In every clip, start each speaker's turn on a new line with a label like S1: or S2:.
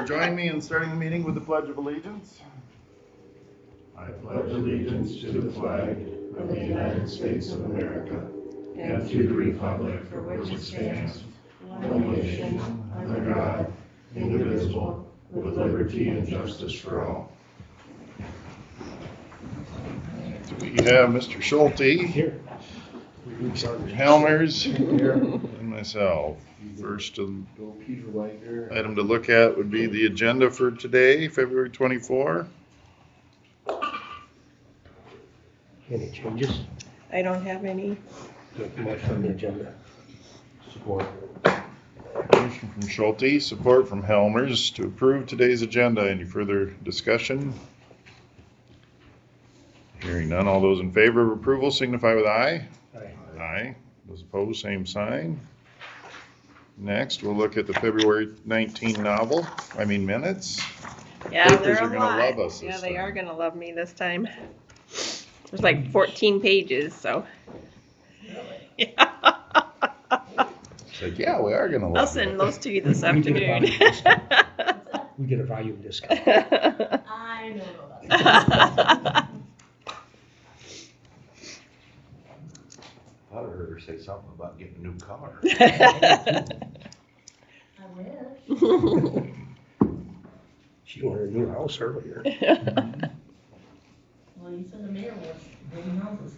S1: join me in starting the meeting with the Pledge of Allegiance. I pledge allegiance to the flag of the United States of America and to the republic for which it stands, one nation, under God, indivisible, with liberty and justice for all. We have Mr. Schulte here, Mr. Helmers, and myself. First item to look at would be the agenda for today, February 24.
S2: Any changes?
S3: I don't have any.
S2: Make a motion on the agenda. Support.
S1: Motion from Schulte, support from Helmers to approve today's agenda. Any further discussion? Hearing none, all those in favor of approval signify with aye.
S2: Aye.
S1: Aye. Those opposed, same sign. Next, we'll look at the February 19 minutes.
S3: Yeah,
S1: Papers
S3: they're
S1: are
S3: a
S1: gonna
S3: lot.
S1: love us this
S3: Yeah, they are
S1: time.
S3: gonna love me this time. There's like 14 pages, so.
S1: It's like, yeah, we are gonna
S3: I'll
S1: love
S3: send
S1: it.
S3: those to you this
S2: We get a
S3: afternoon.
S2: volume discount. We get a volume discount.
S4: I don't know about that.
S5: I heard her say something about getting a new car.
S4: I wish.
S2: She wanted a new house earlier.
S4: Well, you said the mayor was building houses.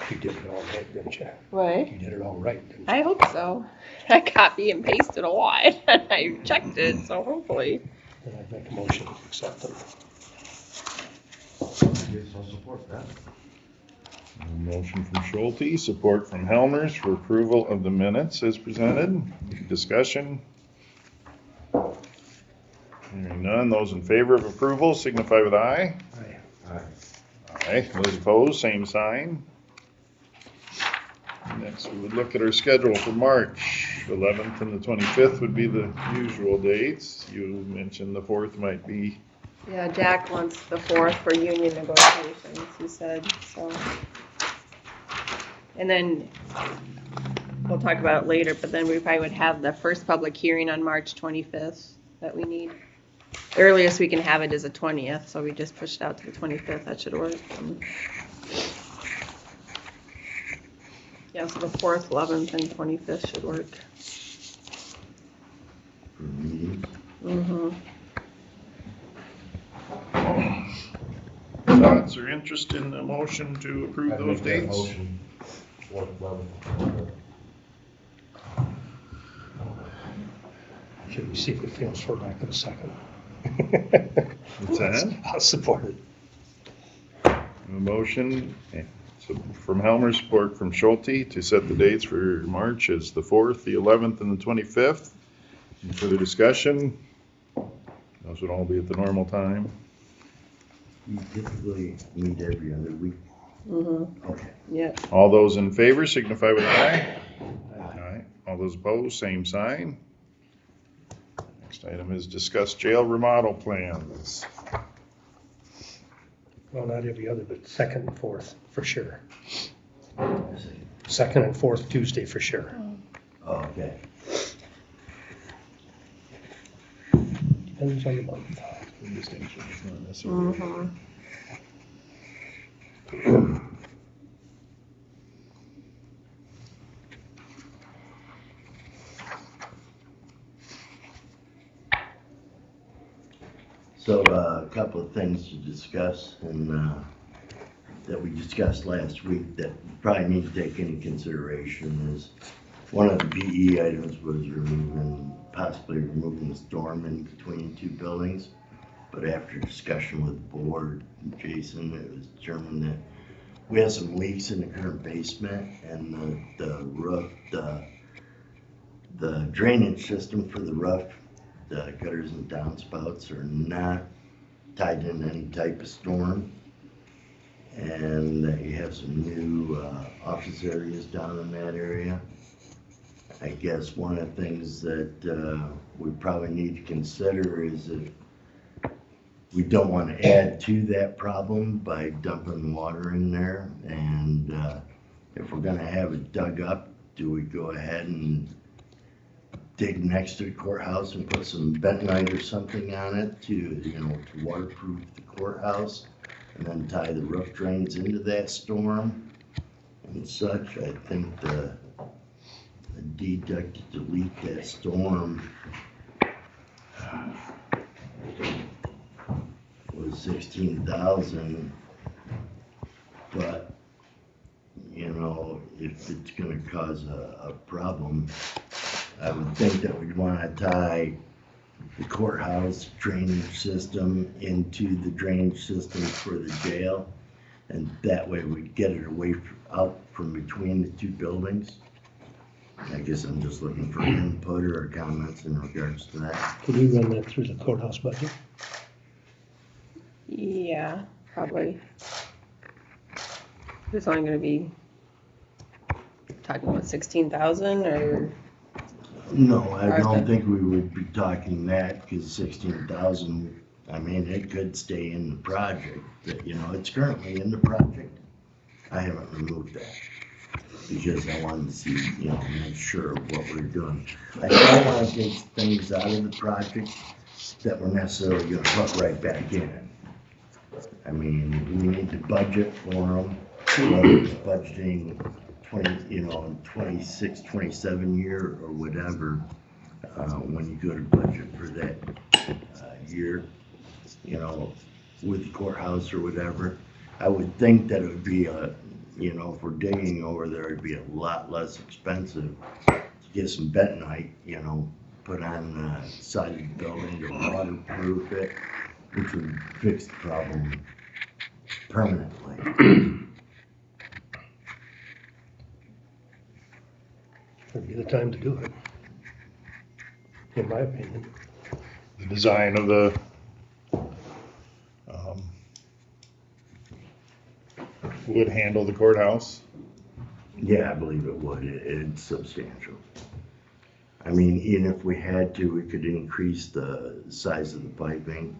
S2: You did it all right, didn't you?
S3: What?
S2: You did it all right, didn't you?
S3: I hope so. I copy and pasted a lot, and I checked it, so hopefully.
S2: Then I'd make a motion to accept them.
S5: Yes, I'll support that.
S1: Motion from Schulte, support from Helmers for approval of the minutes as presented. Discussion? Hearing none, those in favor of approval signify with aye.
S2: Aye.
S5: Aye.
S1: Aye. Those opposed, same sign. Next, we would look at our schedule for March. 11th and the 25th would be the usual dates. You mentioned the 4th might be.
S3: Yeah, Jack wants the 4th for union negotiations, he said, so. And then, we'll talk about it later, but then we probably would have the first public hearing on March 25th that we need. The earliest we can have it is the 20th, so we just pushed it out to the 25th, that should work. Yeah, so the 4th, 11th, and 25th should work.
S5: For meetings.
S3: Mm-hmm.
S1: Thoughts or interest in the motion to approve
S5: I'd
S1: those
S5: make that
S1: dates?
S5: motion.
S2: Should we see if it fails for lack of a second?
S1: What's that?
S2: I'll support it.
S1: A motion from Helmer, support from Schulte to set the dates for March as the 4th, the 11th, and the 25th. Any further discussion? Those would all be at the normal time.
S6: You typically meet every other week?
S3: Mm-hmm.
S6: Okay.
S3: Yeah.
S1: All those in favor signify with aye. Aye. All those opposed, same sign. Next item is discuss jail remodel plans.
S2: Well, not every other, but second and fourth, for sure.
S6: I see.
S2: Second and fourth Tuesday, for sure.
S6: Oh, okay.
S2: Depends on the month.
S1: Distinction is not necessarily.
S3: Mm-hmm.
S6: So a couple of things to discuss and that we discussed last week that probably need to take into consideration is one of the BE items was possibly removing the storm in between two buildings. But after discussion with the board and Jason, it was determined that we have some leaks in the current basement and the roof, the drainage system for the roof, the gutters and downspouts are not tied in any type of storm. And that you have some new office areas down in that area. I guess one of the things that we probably need to consider is if we don't want to add to that problem by dumping water in there. And if we're gonna have it dug up, do we go ahead and dig next to the courthouse and put some bentonite or something on it to waterproof the courthouse? And then tie the roof drains into that storm and such. I think the deduct to delete that storm was 16,000. But, if it's gonna cause a problem, I would think that we'd wanna tie the courthouse drainage system into the drainage system for the jail, and that way we get it away out from between the two buildings. I guess I'm just looking for input or comments in regards to that.
S2: Can you run that through the courthouse budget?
S3: Yeah, probably. It's only gonna be talking about 16,000 or,
S6: No, I
S3: Okay.
S6: don't think we would be talking that, because 16,000, I mean, it could stay in the project, but, it's currently in the project. I haven't removed that, because I wanted to see, make sure of what we're doing. I don't want to take things out of the project that we're necessarily gonna put right back in. I mean, we need to budget for them, whether it's budgeting 26, 27 year or whatever, when you go to budget for that year, with the courthouse or whatever. I would think that it would be if we're digging over there, it'd be a lot less expensive to get some bentonite, put on the side of the building to waterproof it, which would fix the problem permanently.
S2: Would be the time to do it, in my opinion.
S1: The design of the would handle the courthouse.
S6: Yeah, I believe it would. It's substantial. I mean, even if we had to, we could increase the size of the piping,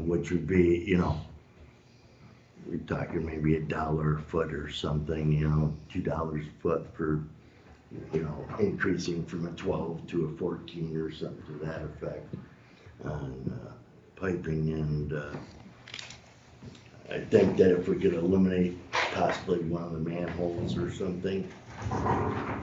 S6: which would be, we're talking maybe $1 a foot or something, $2 a foot for, increasing from a 12 to a 14 or something to that effect on piping. And I think that if we could eliminate possibly one of the manholes or something.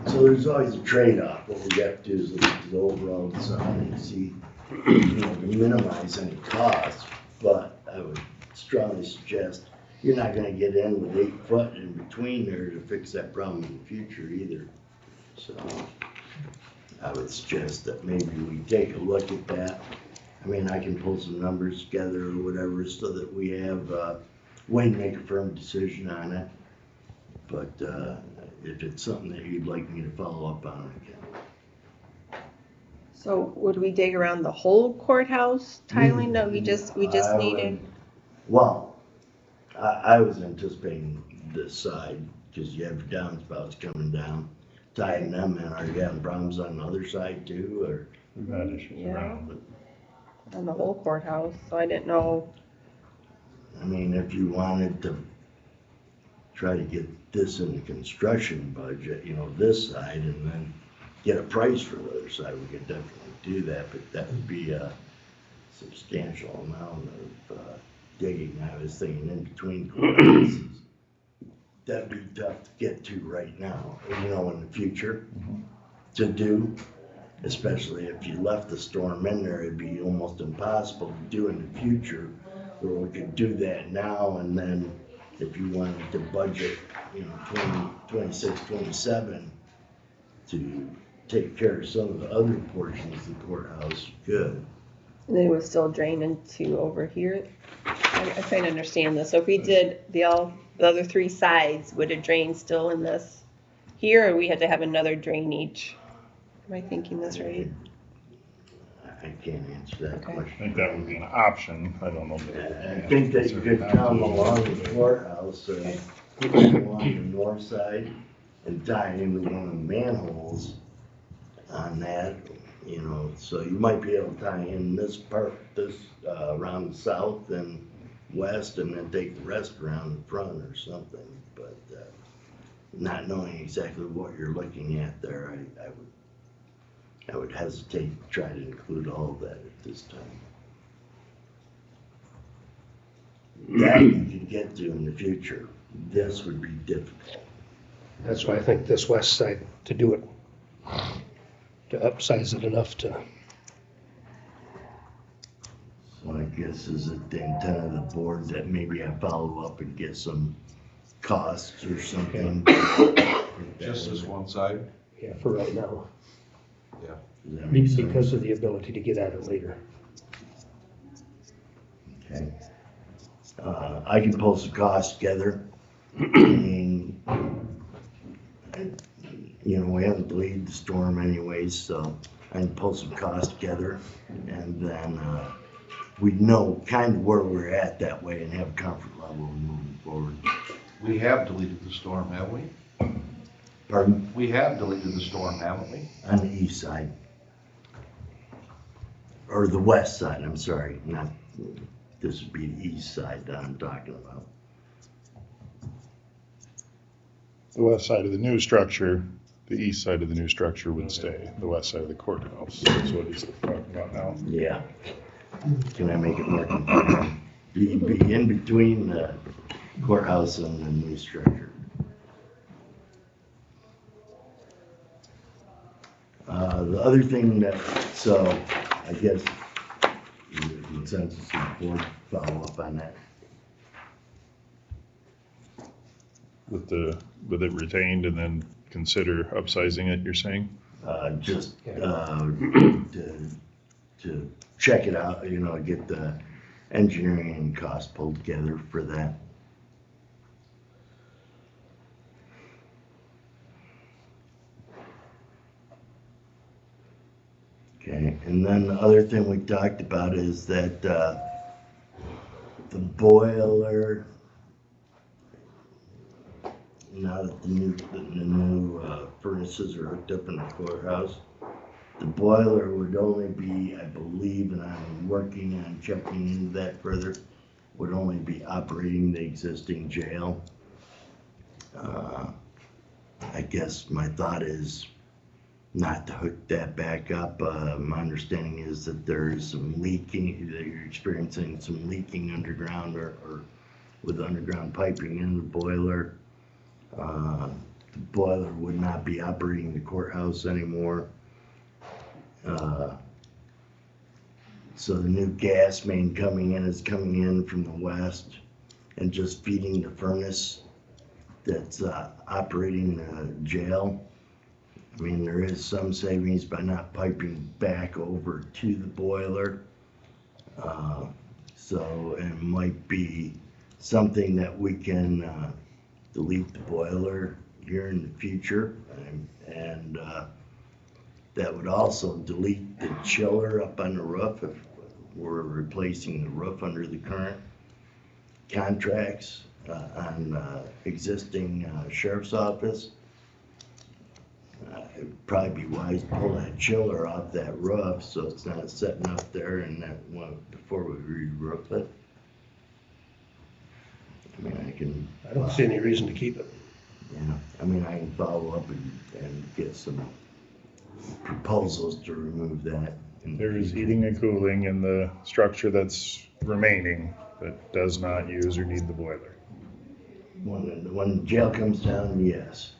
S6: So there's always a trade-off. What we have to do is look at the overall design and see, to minimize any costs. But I would strongly suggest you're not gonna get in with 8 foot in between there to fix that problem in the future either. So I would suggest that maybe we take a look at that. I mean, I can pull some numbers together or whatever so that we have way to make a firm decision on it. But if it's something that you'd like me to follow up on, I can.
S3: so would we dig around the whole courthouse tiling? No, we just
S6: I
S3: needed,
S6: would- Well, I was anticipating this side, because you have downspouts coming down, tying them in. Are you having problems on the other side too, or?
S1: We've had issues
S3: Yeah.
S1: around it.
S3: on the whole courthouse, so I didn't know.
S6: I mean, if you wanted to try to get this in the construction budget, this side, and then get a price for the other side, we could definitely do that, but that would be a substantial amount of digging. I was thinking in between courthouses. That'd be tough to get to right now, in the future to do, especially if you left the storm in there, it'd be almost impossible to do in the future, where we could do that now, and then if you wanted to budget, 26, 27 to take care of some of the other portions of the courthouse, you could.
S3: And then it would still drain into over here. I'm trying to understand this. So if we did the other 3 sides, would it drain still in this here, or we had to have another drainage? Am I thinking this right?
S6: I can't answer that
S3: Okay.
S1: I
S6: question.
S1: think that would be an option. I don't know. that it would be
S6: I
S1: an
S6: think that you
S1: considered
S6: could come
S1: option.
S6: along the courthouse or along the north side and tie into one of the manholes on that, you know, so you might be able to tie in this part, around the south and west, and then take the rest around the front or something, but, not knowing exactly what you're looking at there, I would hesitate to try to include all of that at this time. That you can get to in the future. This would be difficult.
S2: That's why I think this west side, to do it, to upsize it enough to,
S6: So I guess is it the intent of the board that maybe I follow up and get some costs or something?
S5: Just this one side?
S2: yeah, for right now,
S6: Does that make sense?
S2: because of the ability to get at it later.
S6: Okay. I can pull some costs together. I mean, you know, we haven't delayed the storm anyways, so I can pull some costs together, and then, we'd know kind of where we're at that way and have a comfort level moving forward.
S5: We have deleted the storm, have we?
S6: Pardon?
S5: We have deleted the storm, haven't we?
S6: On the east side. Or the west side, I'm sorry, not, this would be the east side that I'm talking about.
S1: The west side of the new structure, the east side of the new structure would stay. The west side of the courthouse is what he's talking about now.
S6: Yeah. Can I make it more confusing? Be in between the courthouse and the new structure. The other thing that, so I guess the consensus of the board follow up on that.
S1: With it retained and then consider upsizing it, you're saying?
S6: Just to check it out, you know, get the engineering and cost pulled together for that. Okay, and then the other thing we talked about is that, the boiler, now that the new furnaces are hooked up in the courthouse, the boiler would only be, I believe, and I'm working on checking into that further, would only be operating the existing jail. I guess my thought is not to hook that back up. My understanding is that there is some leaking, that you're experiencing some leaking underground or with underground piping in the boiler. The boiler would not be operating the courthouse anymore. So the new gas main coming in is coming in from the west and just feeding the furnace that's operating the jail. I mean, there is some savings by not piping back over to the boiler. So it might be something that we can delete the boiler here in the future, and that would also delete the chiller up on the roof if we're replacing the roof under the current contracts on existing sheriff's office. It'd probably be wise to pull that chiller off that roof so it's not sitting up there and that one before we re-roof it. I mean,
S2: I don't see any reason to keep it.
S6: yeah, I mean, I can follow up and get some proposals to remove that.
S1: There's heating and cooling in the structure that's remaining that does not use or need the boiler.
S6: When the jail comes down, yes.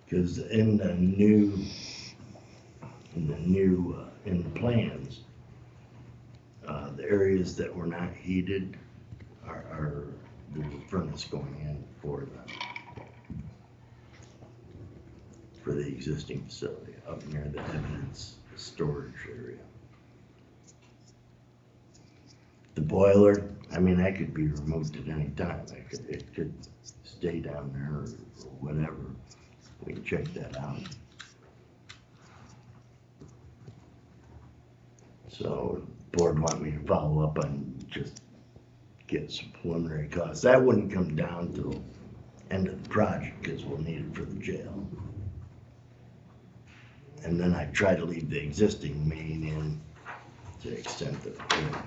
S6: Because in the plans, the areas that were not heated are the furnace going in for the existing facility up near the evidence storage area. The boiler, I mean, that could be removed at any time. It could stay down there or whatever. We can check that out. So board want me to follow up on just get some preliminary costs. That wouldn't come down till end of the project because we'll need it for the jail. And then I try to leave the existing main in to the extent that I can.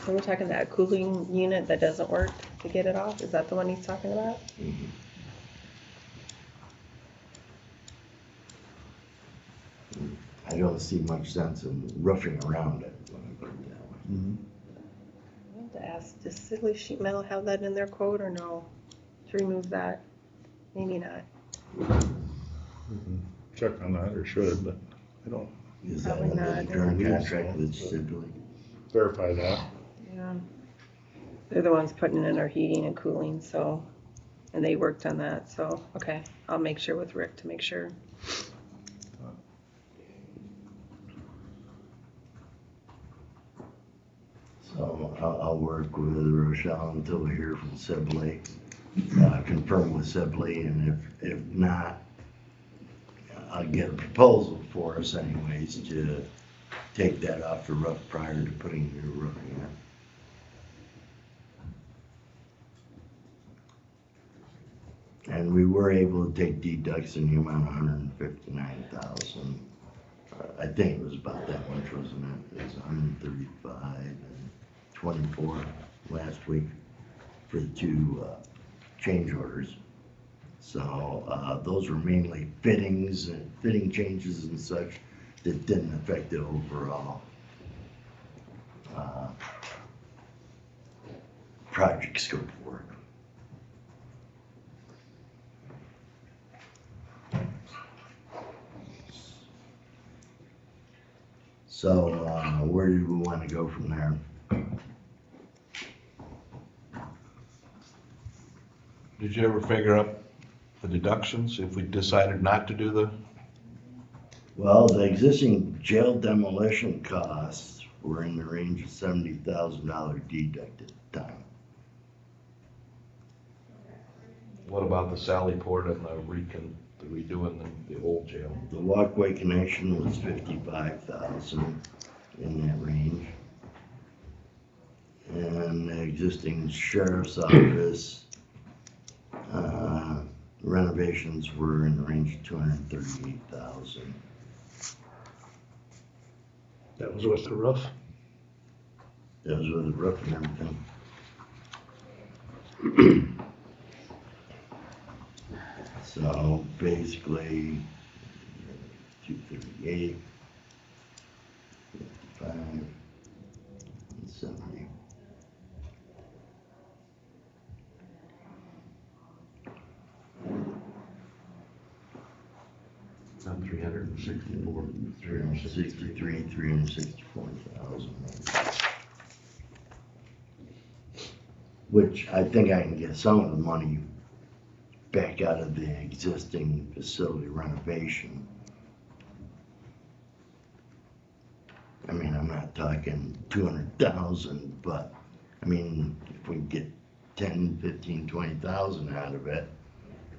S3: Are we talking that cooling unit that doesn't work to get it off? Is that the one he's talking about?
S6: I don't see much sense in roofing around it. Let me put it that way.
S3: I have to ask, does Sibley Sheet Metal have that in their quote or no? To remove that? Maybe not.
S1: Check on that, or should, but I don't
S6: Is that
S3: Probably
S6: under the
S3: not.
S6: current
S1: I don't
S6: contract
S1: believe
S6: with
S1: so.
S6: Sibley?
S1: verify that.
S3: Yeah. They're the ones putting in our heating and cooling, so, and they worked on that, so, okay. I'll make sure with Rick to make sure.
S6: So I'll work with Rochelle until we hear from Sibley, confirm with Sibley, and if not, I'll get a proposal for us anyways to take that off the roof prior to putting new roofing in. And we were able to take deducts in the amount of $159,000. I think it was about that much, wasn't it? It was 135 and 24 last week for the two change orders. So those were mainly fittings and fitting changes and such that didn't affect the overall project scope of work. So where do we want to go from there?
S5: Did you ever figure up the deductions if we decided not to do the,
S6: Well, the existing jail demolition costs were in the range of $70,000 deduct at the time.
S5: what about the Sally Port and the redoing the old jail?
S6: The walkway connection was 55,000 in that range. And the existing sheriff's office renovations were in the range of 238,000.
S2: That was with the roof.
S6: That was with the roof and everything. So basically, 238, 55, and 70.
S5: About 364.
S6: 364,000. Which I think I can get some of the money back out of the existing facility renovation. I mean, I'm not talking 200,000, but I mean, if we get 10, 15, 20,000 out of it,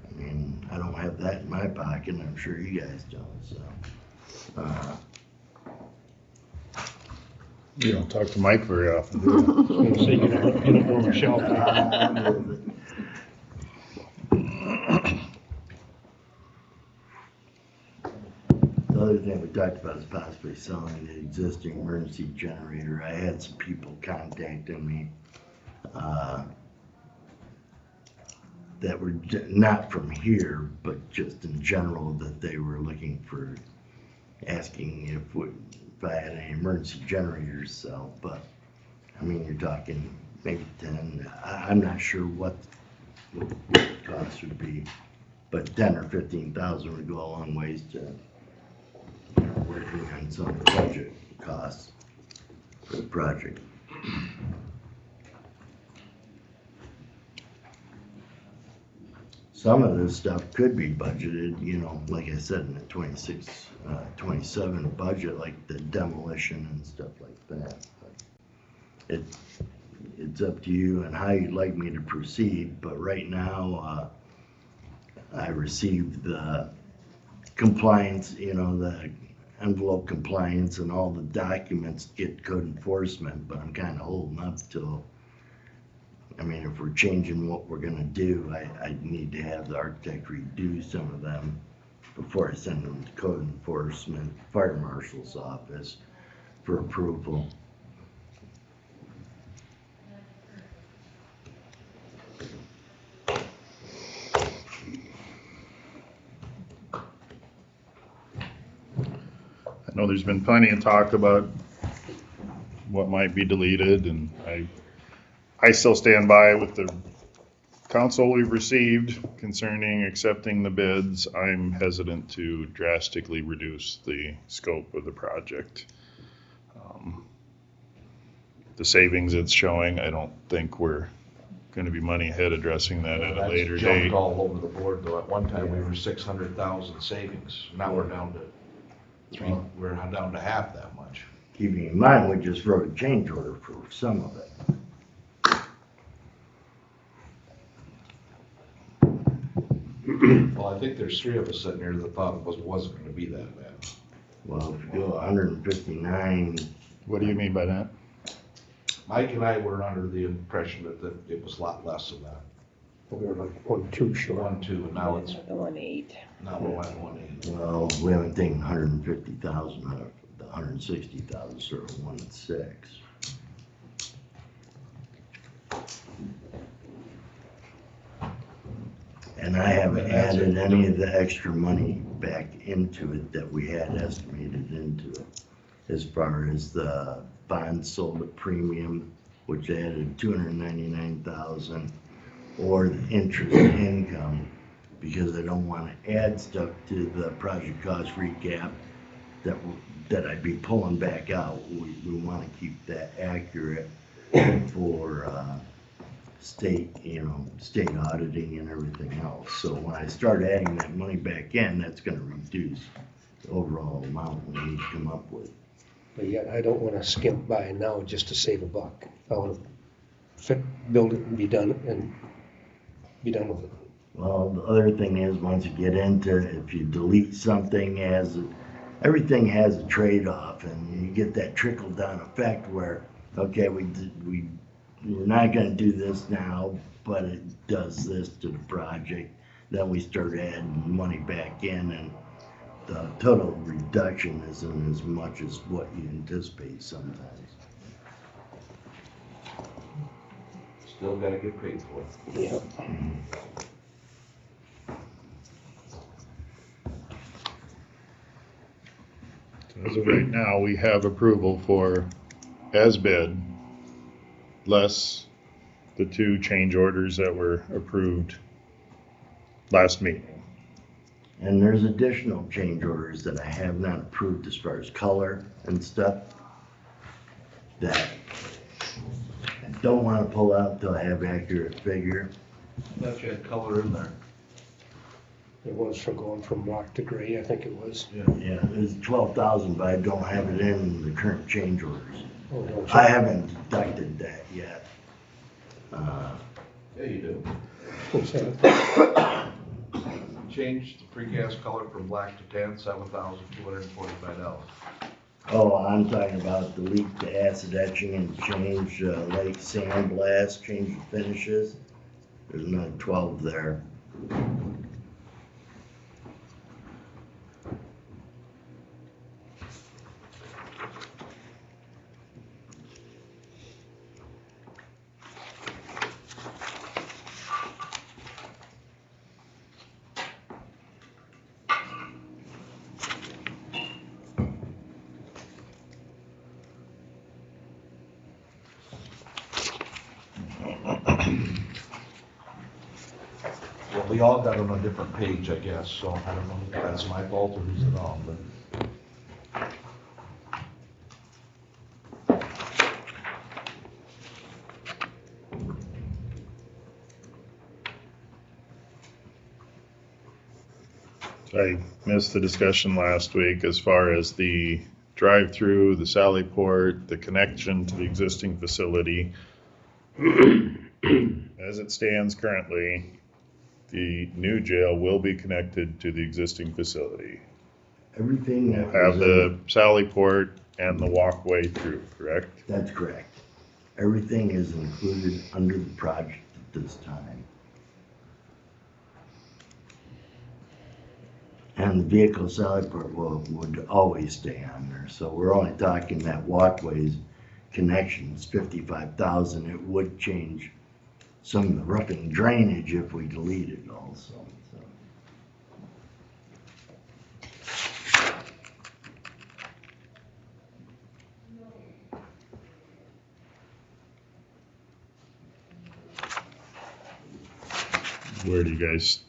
S6: I mean, I don't have that in my pocket, and I'm sure you guys don't, so.
S1: You don't talk to Mike very often, do you?
S2: So you don't know Michelle.
S6: The other thing we talked about is possibly selling the existing emergency generator. I had some people contacting me that were not from here, but just in general, that they were looking for, asking if I had any emergency generators to sell. But I mean, you're talking maybe 10. I'm not sure what the cost would be, but 10 or 15,000 would go a long ways to working on some of the budget costs for the project. Some of this stuff could be budgeted, you know, like I said, in the 26, 27 budget, like the demolition and stuff like that. But it's up to you and how you'd like me to proceed, but right now, I received the compliance, the envelope compliance and all the documents get code enforcement, but I'm kind of holding up till, if we're changing what we're gonna do, I need to have the architect redo some of them before I send them to code enforcement, fire marshal's office for approval.
S1: I know there's been plenty of talk about what might be deleted, and I still stand by with the counsel we've received concerning accepting the bids. I'm hesitant to drastically reduce the scope of the project. The savings it's showing, I don't think we're gonna be money ahead addressing that at a later
S5: That's
S1: date.
S5: jumped all over the board, though. At one time, we were 600,000 savings. Now we're down to we're down to half that much.
S6: Keeping in mind, we just wrote a change order for some of it.
S5: Well, I think there's 3 of us sitting here that thought it wasn't gonna be that bad.
S6: Well, if you go 159,
S1: What do you mean by that?
S5: Mike and I were under the impression that it was a lot less than that.
S2: We were like 1.2 short.
S5: 1.2, and now it's,
S3: The 1.8.
S5: now we're at 1.8.
S6: well, we haven't taken 150,000 out of the 160,000, so we're 1.6. And I haven't added any of the extra money back into it that we had estimated into it. As far as the bonds sold at premium, which added 299,000, or the interest income, because I don't want to add stuff to the project cost recap that I'd be pulling back out. We want to keep that accurate for state auditing and everything else. So when I start adding that money back in, that's going to reduce the overall amount we need to come up with.
S2: But yet, I don't wanna skimp by now just to save a buck. I wanna build it and be done with it.
S6: Well, the other thing is, once you get into, if you delete something, everything has a trade-off, and you get that trickle-down effect where, okay, we're not gonna do this now, but it does this to the project. Then we start adding money back in, and the total reduction isn't as much as what you anticipate sometimes.
S5: Still gotta get paid for it.
S2: Yeah.
S1: As of right now, we have approval for as bid, less the 2 change orders that were approved last meeting.
S6: And there's additional change orders that I have not approved as far as color and stuff that I don't want to pull out till I have accurate figure.
S5: Thought you had color in there.
S2: It was from going from black to gray, I think it was.
S6: Yeah, it's 12,000, but I don't have it in the current change orders.
S2: Oh, don't you?
S6: I haven't deducted that yet.
S5: Yeah, you do.
S2: What's that?
S5: Changed the precast color from black to tan, $7,245.
S6: Oh, I'm talking about delete the acid etching and change lake sandblast, change the finishes. There's another 12 there.
S5: Well, we all got on a different page, I guess, so I don't know if that's my fault or who's it on, but.
S1: I missed the discussion last week as far as the drive-through, the Sally Port, the connection to the existing facility. As it stands currently, the new jail will be connected to the existing facility.
S6: Everything
S1: We'll
S6: that
S1: have
S6: was in,
S1: the sally port and the walkway through, correct?
S6: that's correct. Everything is included under the project at this time. And the vehicle sally port would always stay on there, so we're only talking that walkways connections, 55,000. It would change some of the roofing drainage if we deleted also, so.
S1: Where do you guys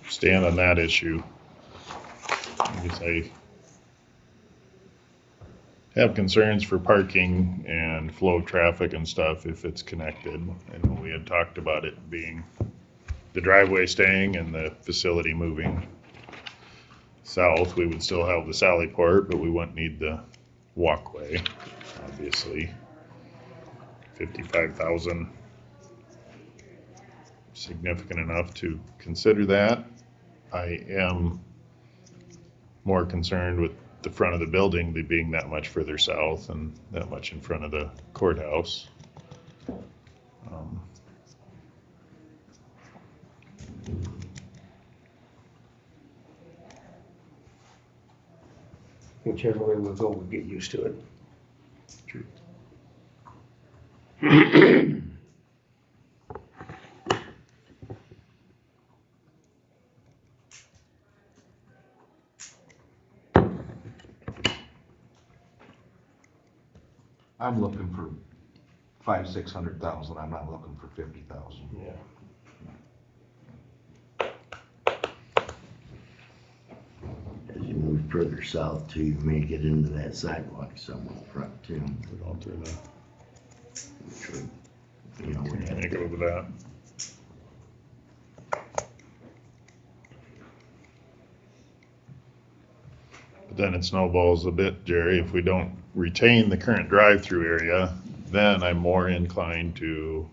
S1: stand on that issue? I guess I have concerns for parking and flow of traffic and stuff if it's connected. I know we had talked about it being the driveway staying and the facility moving south. We would still have the sally port, but we wouldn't need the walkway, obviously. 55,000. Significant enough to consider that. I am more concerned with the front of the building being that much further south and that much in front of the courthouse.
S2: Whichever way we go, we'll get used to it.
S1: True.
S5: I'm looking for 500,000-600,000. I'm not looking for 50,000.
S2: Yeah.
S6: As you move further south too, you may get into that sidewalk somewhere in front too,
S1: Would alter the
S6: which would, would have
S1: make
S6: to.
S1: over that. But then it snowballs a bit, Jerry, if we don't retain the current drive-through area, then I'm more inclined to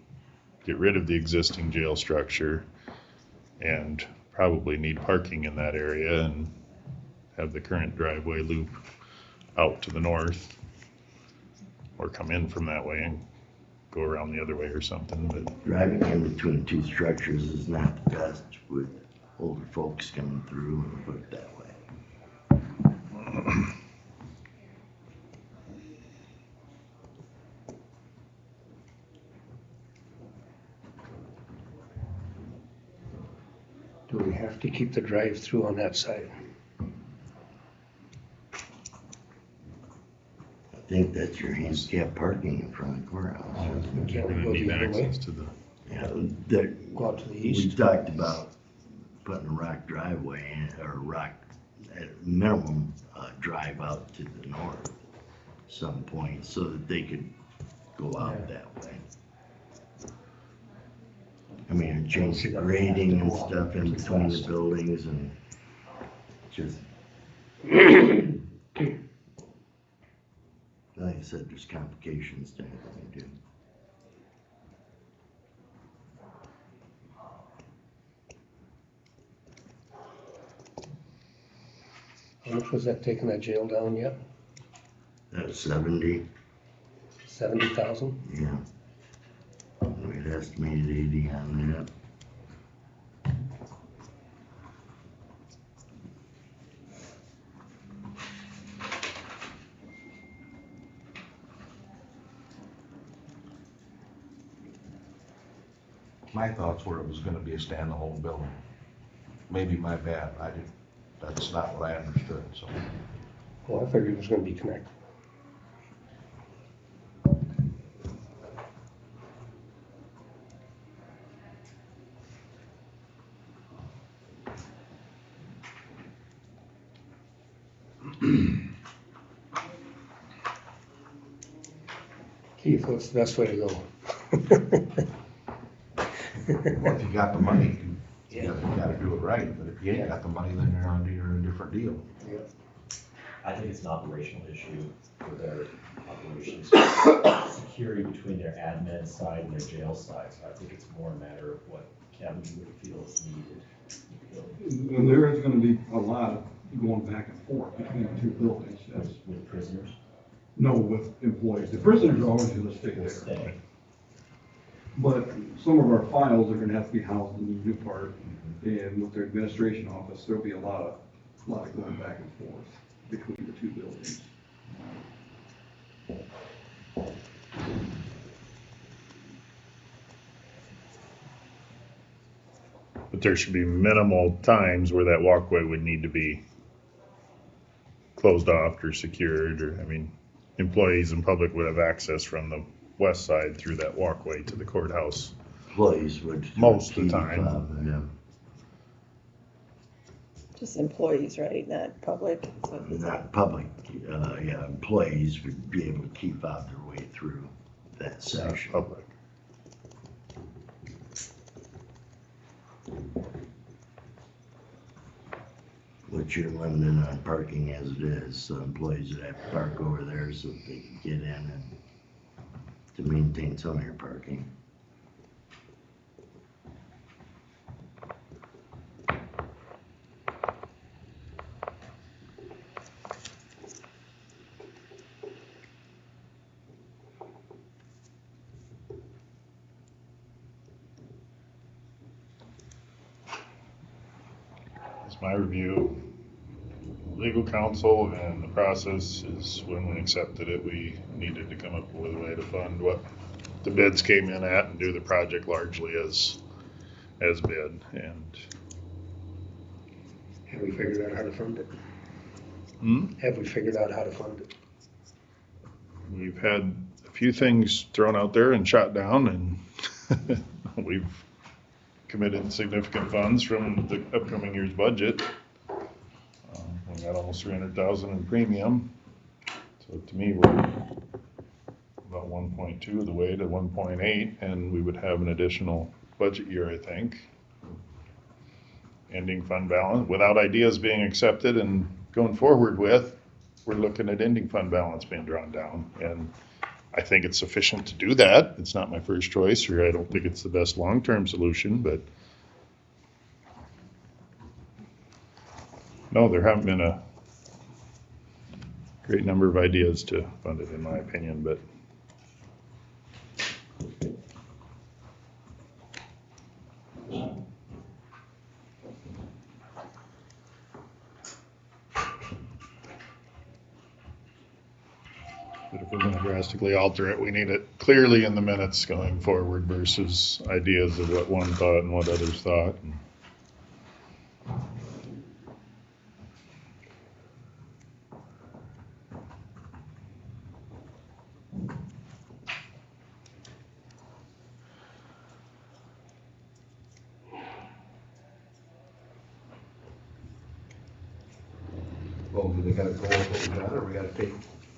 S1: get rid of the existing jail structure and probably need parking in that area and have the current driveway loop out to the north or come in from that way and go around the other way or something, but
S6: Driving in between two structures is not the best with older folks coming through and put it that way.
S2: Do we have to keep the drive-through on that side?
S6: I think that's your handicap parking in front of the courthouse.
S2: Can't
S1: we're
S2: we
S1: gonna
S2: go
S1: need
S2: the other way?
S1: access to the,
S6: Yeah,
S2: Go out to the
S6: we
S2: east?
S6: talked about putting a rock driveway in, or a rock, at minimum, drive out to the north some point so that they could go out that way. I mean, change the grading and stuff in between the buildings and just. Like I said, there's complications to anything we do.
S2: How much was that taking that jail down yet?
S6: That's 70,
S2: 70,000?
S6: yeah. We had estimated 80 on that.
S5: My thoughts were it was gonna be a standalone building. Maybe my bad. That's not what I understood, so.
S2: Well, I figured it was gonna be connected. Keith, what's the best way to go?
S5: Well, if you got the money, you gotta do it right, but if you ain't got the money, then you're in a different deal.
S7: I think it's an operational issue for their operations, security between their admin side and their jail side. So I think it's more a matter of what Kevin would feel is needed.
S8: And there is gonna be a lot of going back and forth between the two buildings. That's,
S7: With prisoners,
S8: no, with employees. The prisoners are always gonna stay
S7: will
S8: there.
S7: stay.
S8: But some of our files are gonna have to be housed in the new part, and with their administration office, there'll be a lot of going back and forth between the two buildings.
S1: But there should be minimal times where that walkway would need to be closed off or secured, or, I mean, employees and public would have access from the west side through that walkway to the courthouse.
S6: Employees would.
S1: Most of the
S6: keep,
S1: time.
S6: Yeah.
S3: Just employees, right, not public?
S6: Not public, yeah, employees would be able to keep out their way through that section.
S1: Public.
S6: Which you're limited on parking as it is, so employees would have to park over there so that they can get in and to maintain some of your parking.
S1: It's my review. Legal counsel and the process is when we accepted it, we needed to come up with a way to fund what the bids came in at and do the project largely as bid. And
S2: Have we figured out how to fund it?
S1: hmm?
S2: Have we figured out how to fund it?
S1: We've had a few things thrown out there and shot down, and we've committed significant funds from the upcoming year's budget. We got almost 300,000 in premium. So to me, we're about 1.2 of the way to 1.8, and we would have an additional budget year, I think. Ending fund balance, without ideas being accepted and going forward with, we're looking at ending fund balance being drawn down. And I think it's sufficient to do that. It's not my first choice, or I don't think it's the best long-term solution, but no, there haven't been a great number of ideas to fund it, in my opinion, but if we're gonna drastically alter it, we need it clearly in the minutes going forward versus ideas of what one thought and what others thought.
S5: Well, do they gotta go with what we got, or we gotta take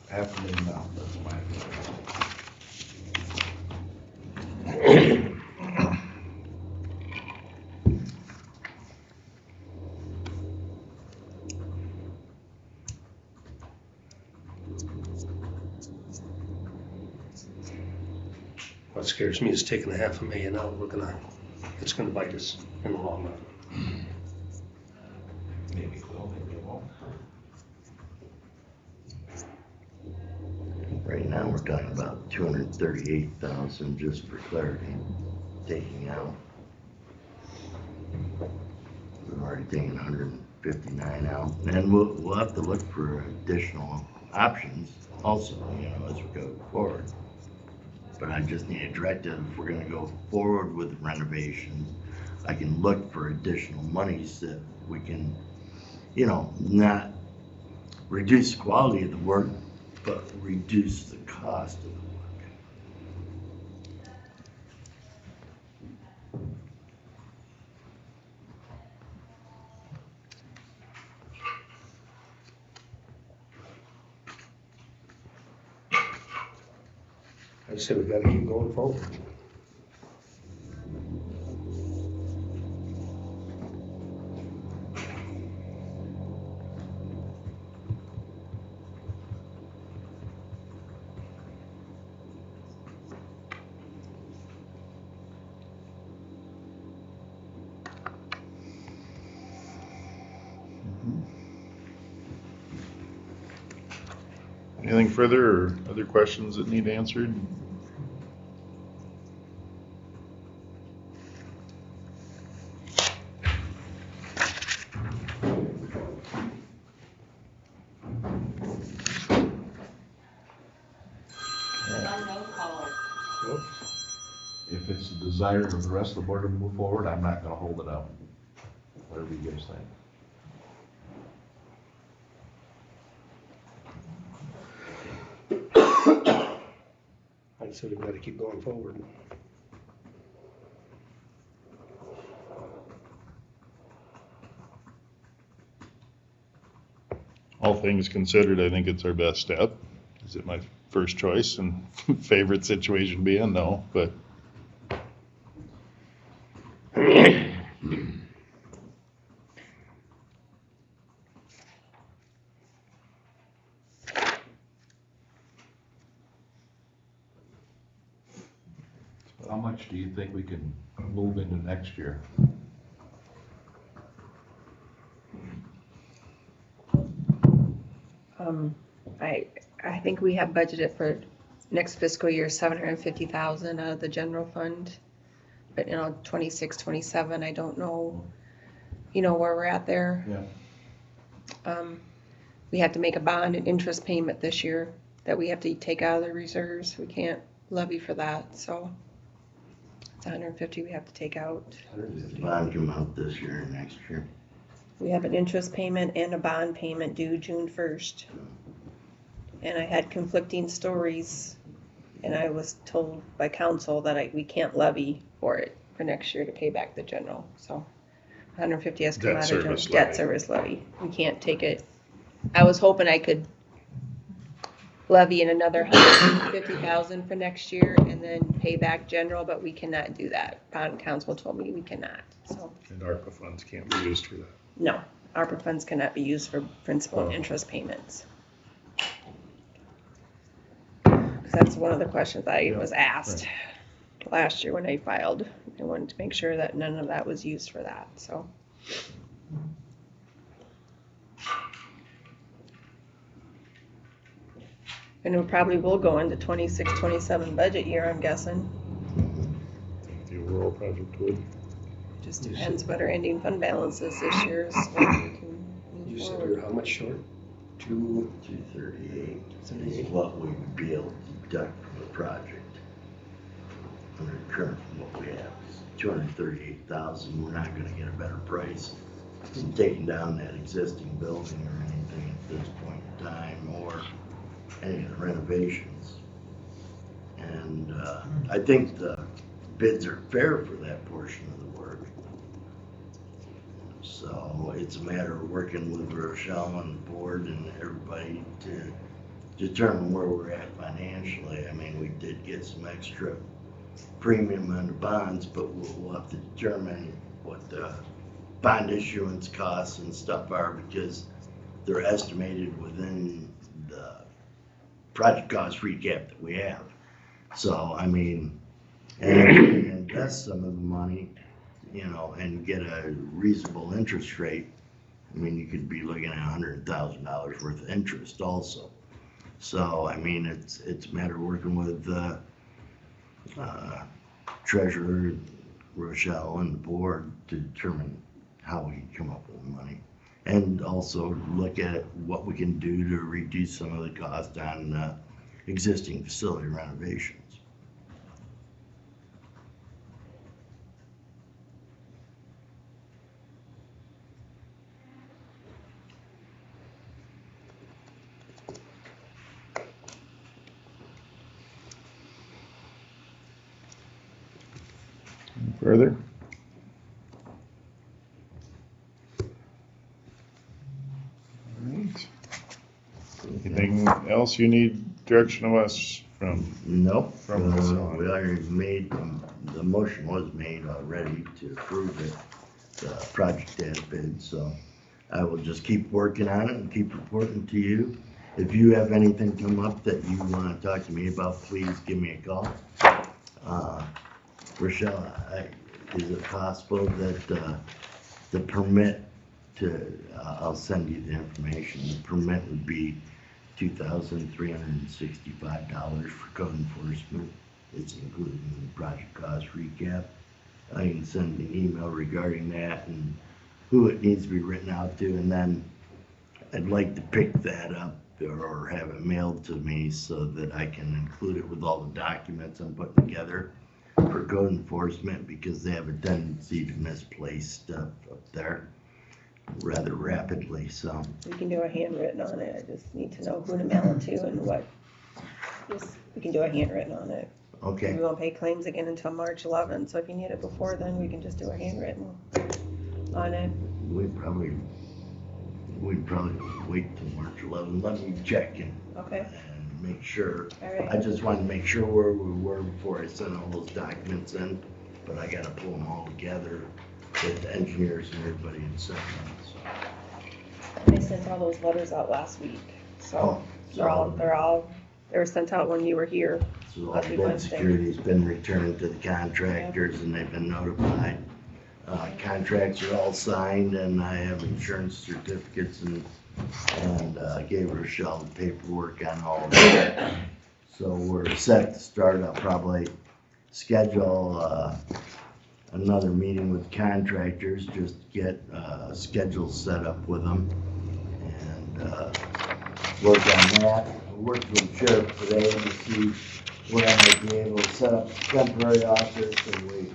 S5: $500,000 out? That's my opinion.
S2: What scares me is taking $500,000 out, it's gonna bite us in the long run.
S5: Maybe it will, maybe it won't.
S6: Right now, we're talking about 238,000 just for clarity, taking out. We've already taken 159 out, and we'll have to look for additional options also, as we go forward. But I just need a directive, if we're gonna go forward with renovations, I can look for additional monies that we can, not reduce the quality of the work, but reduce the cost of the work.
S2: I just say we gotta keep going forward.
S1: anything further or other questions that need answered?
S5: If it's the desire of the rest of the board to move forward, I'm not gonna hold it up. Whatever you guys think.
S2: I said we've got to keep going forward.
S1: All things considered, I think it's our best step. Is it my first choice and favorite situation being? No, but
S5: How much do you think we can move into next year?
S3: I think we have budgeted for next fiscal year 750,000 out of the general fund. But 26, 27, I don't know, where we're at there.
S5: Yeah.
S3: We have to make a bond and interest payment this year that we have to take out of the reserves. We can't levy for that, so it's 150 we have to take out.
S6: Does the bond come out this year or next year?
S3: We have an interest payment and a bond payment due June 1st. And I had conflicting stories, and I was told by council that we can't levy for it for next year to pay back the general, so 150 has to come
S1: Debt
S3: out of
S1: service
S3: debt
S1: levy.
S3: service levy. We can't take it. I was hoping I could levy in another 150,000 for next year and then pay back general, but we cannot do that. Bond council told me we cannot, so.
S1: and ARPA funds can't be used for that.
S3: No, ARPA funds cannot be used for principal and
S1: Oh.
S3: interest payments. 'Cause that's one of the questions I was asked last year when I filed. I wanted to make sure that none of that was used for that, so. And it probably will go into 26, 27 budget year, I'm guessing.
S1: The overall project would.
S3: Just depends what our ending fund balance is this year, is what we can
S2: You
S3: move
S2: said
S3: forward.
S2: you're how much short?
S6: 238 is what we would be able to deduct from the project. Under current, what we have is 238,000. We're not gonna get a better price than taking down that existing building or anything at this point in time, or any of the renovations. And I think the bids are fair for that portion of the work. So it's a matter of working with Rochelle and the board and everybody to determine where we're at financially. I mean, we did get some extra premium on the bonds, but we'll have to determine what the bond issuance costs and stuff are, because they're estimated within the project cost recap that we have. So, I mean, and if you can invest some of the money, and get a reasonable interest rate, I mean, you could be looking at $100,000 worth of interest also. So, I mean, it's a matter of working with treasurer, Rochelle, and the board to determine how we can come up with the money. And also look at what we can do to reduce some of the cost on existing facility renovations.
S1: Further? Alright. Anything else you need direction of us from?
S6: Nope.
S1: From us on.
S6: We already made, the motion was made already to approve it, the project as bid, so I will just keep working on it and keep reporting to you. If you have anything come up that you wanna talk to me about, please give me a call. Rochelle, is it possible that the permit I'll send you the information, the permit would be $2,365 for code enforcement. It's included in the project cost recap. I can send an email regarding that and who it needs to be written out to, and then I'd like to pick that up or have it mailed to me so that I can include it with all the documents I'm putting together for code enforcement, because they have a tendency to misplace stuff up there rather rapidly, so.
S3: We can do a handwritten on it, I just need to know who to mail it to and what. Just, we can do a handwritten on it.
S6: Okay,
S3: We won't pay claims again until March 11th, so if you need it before then, we can just do a handwritten on it.
S6: we'd probably wait till March 11th. Let me check and
S3: Okay,
S6: make sure.
S3: all
S6: I
S3: right.
S6: just wanted to make sure where we were before I sent all those documents in, but I gotta pull them all together with the engineers and everybody and sent them, so.
S3: They sent all those letters out last week, so
S6: Oh,
S3: they were sent out when you were here.
S6: So all
S3: That'd be
S6: bid
S3: Wednesday.
S6: security's been returned to the contractors and they've been notified. Contracts are all signed and I have insurance certificates and gave Rochelle the paperwork on all of that. So we're set to start. I'll probably schedule, another meeting with contractors, just to get, schedules set up with them and, work on that. I worked with the sheriff today to see where I might be able to set up a temporary office, and we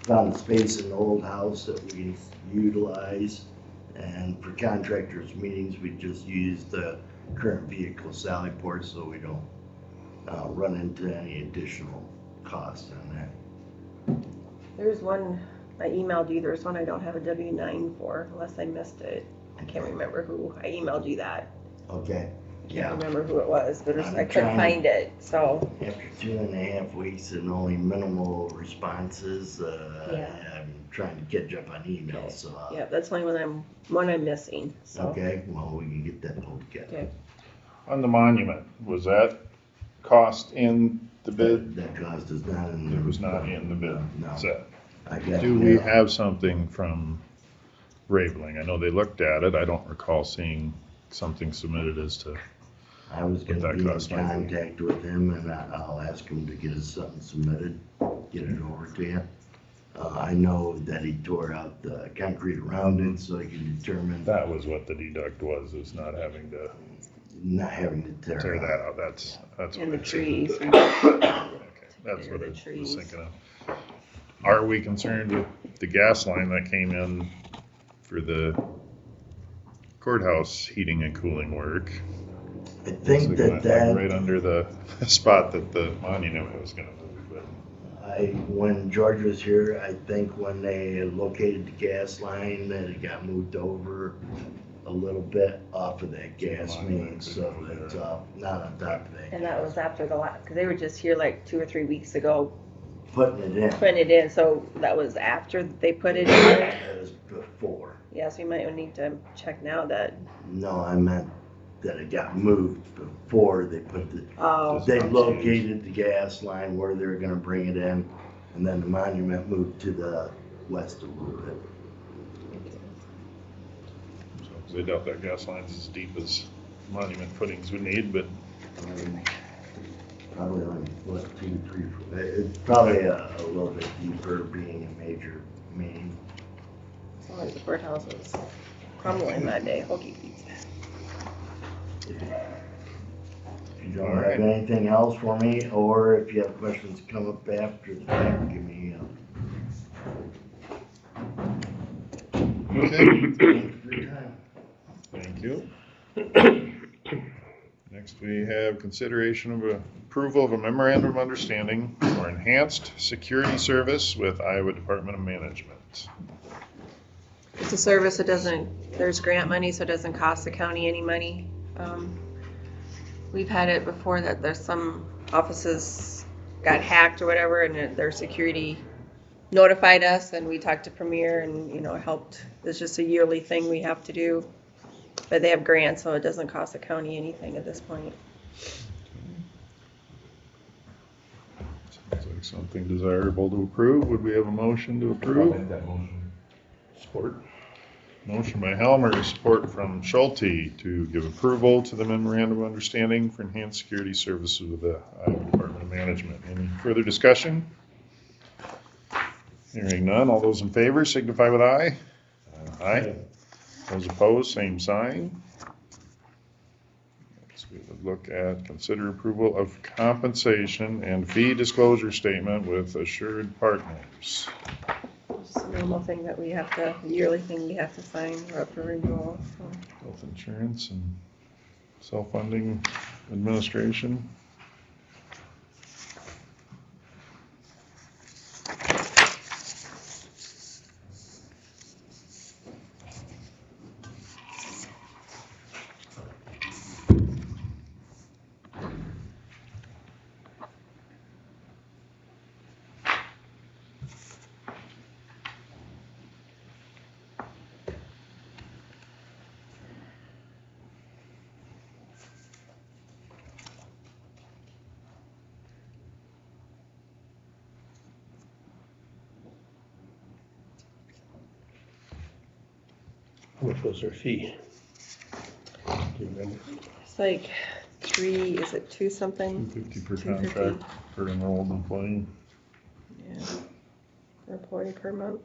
S6: found a space in the old house that we can utilize. And for contractors' meetings, we just use the current vehicle sally port so we don't run into any additional cost on that.
S3: There's one, I emailed you, there's one I don't have a W-9 for, unless I missed it. I can't remember who, I emailed you that.
S6: Okay,
S3: I can't
S6: yeah.
S3: remember who it was, but
S6: I'm
S3: I couldn't
S6: trying-
S3: find it, so.
S6: After 2.5 weeks and only minimal responses,
S3: Yeah.
S6: I'm trying to catch up on emails, so.
S3: Yeah, that's the only one I'm missing, so.
S6: Okay, well, we can get that pulled together.
S3: Okay.
S1: On the monument, was that cost in the bid?
S6: That cost is not in.
S1: It was not in the bid.
S6: No.
S1: So,
S6: I got.
S1: do we have something from Raveling? I know they looked at it. I don't recall seeing something submitted as to,
S6: I was
S1: what
S6: gonna
S1: that
S6: be in
S1: cost might be.
S6: contact with him and I'll ask him to get us something submitted, get it over to you. I know that he tore out the concrete around it so he can determine
S1: that was what the deduct was not having to
S6: not having to tear
S1: tear
S6: it
S1: that
S6: out.
S1: out. That's
S3: And
S1: what
S3: the
S1: it
S3: trees.
S1: Okay, that's what
S3: The
S1: I was
S3: trees.
S1: thinking of. Are we concerned with the gas line that came in for the courthouse heating and cooling work?
S6: I think
S1: Looks like
S6: that
S1: right under the spot that the monument was gonna move, but
S6: when George was here, I think when they located the gas line, that it got moved over a little bit off of that gas main, so it's not on top of that.
S3: And that was after the last, because they were just here like 2 or 3 weeks ago
S6: Putting it in.
S3: putting it in, so that was after they put it in.
S6: That was before.
S3: Yeah, so you might need to check now that,
S6: No, I meant that it got moved before they put the,
S3: oh,
S6: they located the gas line where they were gonna bring it in, and then the monument moved to the west a little bit.
S1: so, 'cause I doubt that gas line's as deep as monument footings would need, but
S6: Probably only, 2, 3 foot. It's probably a little bit deeper being a major main.
S3: as long as the courthouse was crumbling that day, he'll keep these.
S6: If you don't
S1: All
S6: have
S1: right.
S6: anything else for me, or if you have questions come up after the time, give me,
S1: okay,
S6: thanks for your time.
S1: thank you. Next, we have consideration of approval of a memorandum of understanding for enhanced security service with Iowa Department of Management.
S3: It's a service that doesn't, there's grant money, so it doesn't cost the county any money. We've had it before that there's some offices got hacked or whatever, and their security notified us, and we talked to Premier and, helped. It's just a yearly thing we have to do. But they have grants, so it doesn't cost the county anything at this point.
S1: Sounds like something desirable to approve. Would we have a motion to
S7: I'll
S1: approve?
S7: make that motion.
S1: Support. Motion by Helmer, support from Schulte to give approval to the memorandum of understanding for enhanced security services with the Iowa Department of Management. Any further discussion? Hearing none, all those in favor signify with aye. Aye. Those opposed, same sign. Next, we would look at consider approval of compensation and fee disclosure statement with Assured Partners.
S3: Just a normal thing that we have to, yearly thing we have to sign, we're up for renewal, so.
S1: Health insurance and self-funding administration.
S2: How much was their fee? Do you remember?
S3: It's like is it two something?
S1: $250 per
S3: 250.
S1: contract per enrolled employee.
S3: Yeah, per employee per month.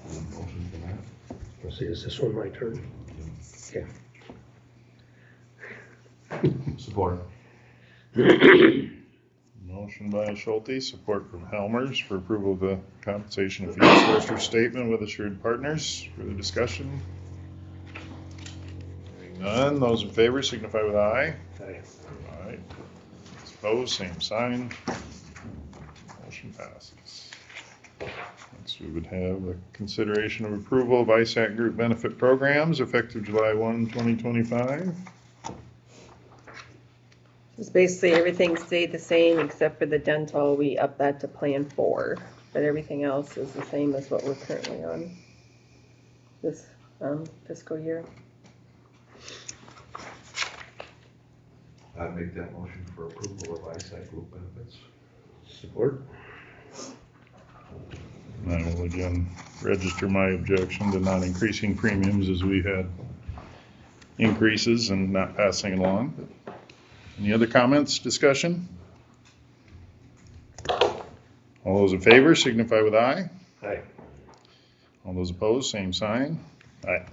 S5: Motion for that?
S2: Let's see, is this one my turn? Okay.
S5: Support.
S1: Motion by Schulte, support from Helmers for approval of the compensation and fee disclosure statement with Assured Partners. Further discussion? Hearing none, those in favor signify with aye.
S2: Aye.
S1: Aye. Those opposed, same sign. Motion passes. Next, we would have a consideration of approval of ISAC group benefit programs effective July 1, 2025.
S3: Just basically everything stayed the same except for the dental, we upped that to Plan 4, but everything else is the same as what we're currently on this fiscal year.
S5: I'd make that motion for approval of ISAC group benefits.
S2: Support?
S1: And I will again register my objection to not increasing premiums as we had increases and not passing along. Any other comments, discussion? All those in favor signify with aye.
S2: Aye.
S1: All those opposed, same sign. Aye.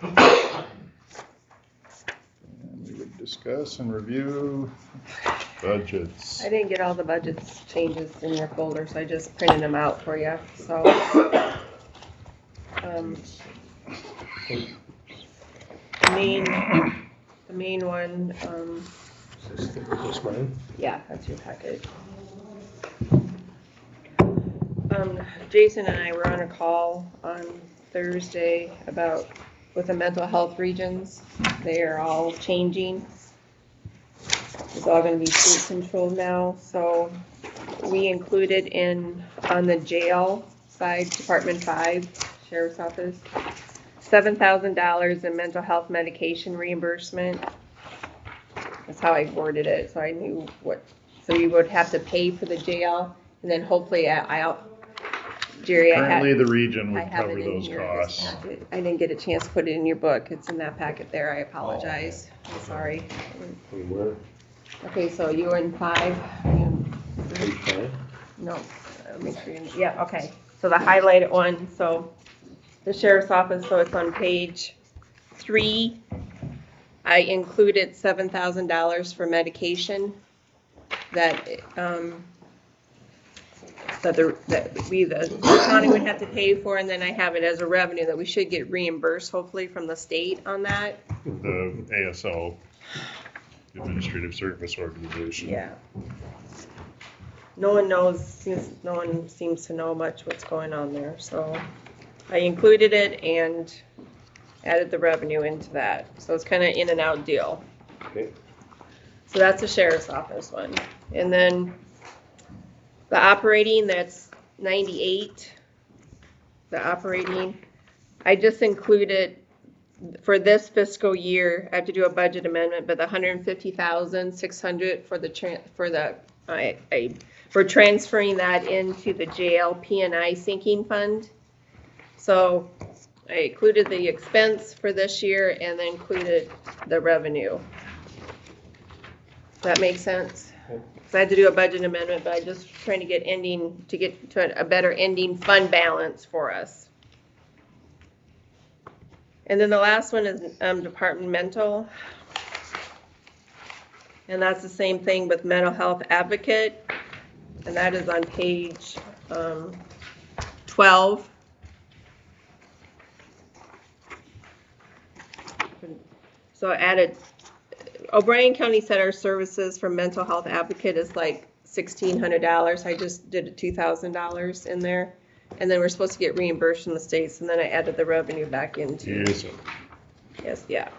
S1: And we would discuss and review budgets.
S3: I didn't get all the budgets changes in your folder, so I just printed them out for you, so. The main one,
S2: Is this mine?
S3: yeah, that's your package. Jason and I were on a call on Thursday with the mental health regions. They are all changing. It's all gonna be state controlled now, so we included on the jail side, Department 5, Sheriff's Office, $7,000 in mental health medication reimbursement. That's how I worded it, so I knew so we would have to pay for the jail, and then hopefully Jerry,
S1: Currently, the region
S3: I
S1: would
S3: have it
S1: cover
S3: in
S1: those
S3: here, this
S1: costs.
S3: packet. I didn't get a chance to put it in your book, it's in that packet there, I apologize, I'm sorry.
S2: Where?
S3: Okay, so you were in 5,
S2: Page 5?
S3: no, make sure yeah, okay, so the highlighted one, so the sheriff's office, so it's on page 3. I included $7,000 for medication that the county would have to pay for, and then I have it as a revenue that we should get reimbursed hopefully from the state on that.
S1: The ASO, Administrative Service Organization.
S3: Yeah. No one seems to know much what's going on there, so I included it and added the revenue into that. So it's kind of in and out deal.
S2: Okay.
S3: So that's the sheriff's office one. And then the operating, that's 98. The operating, I just included for this fiscal year, I have to do a budget amendment, but the 150,600 for for transferring that into the jail P&I sinking fund. So I included the expense for this year and then included the revenue. Does that make sense? So I had to do a budget amendment, but I just trying to get to a better ending fund balance for us. And then the last one is departmental. And that's the same thing with mental health advocate. And that is on page 12. So I added, O'Brien County said our services for mental health advocate is like $1,600. I just did $2,000 in there. And then we're supposed to get reimbursed from the states, and then I added the revenue back into. Yes, yeah.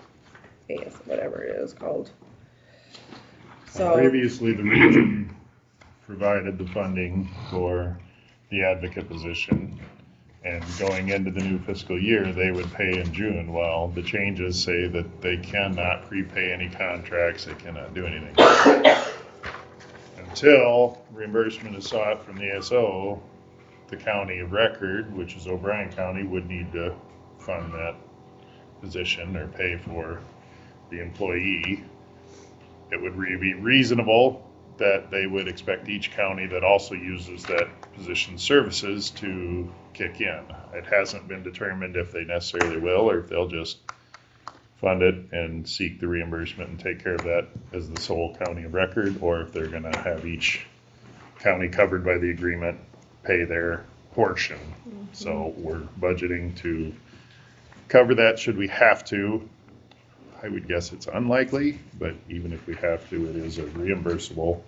S3: Yes, whatever it is called. So
S1: Previously, the region provided the funding for the advocate position, and going into the new fiscal year, they would pay in June. Well, the changes say that they cannot prepay any contracts, they cannot do anything. Until reimbursement is sought from the ASO, the county of record, which is O'Brien County, would need to fund that position or pay for the employee. It would be reasonable that they would expect each county that also uses that position's services to kick in. It hasn't been determined if they necessarily will or if they'll just fund it and seek the reimbursement and take care of that as the sole county of record, or if they're going to have each county covered by the agreement pay their portion. Mm-hmm. So we're budgeting to cover that should we have to. I would guess it's unlikely, but even if we have to, it is a reimbursable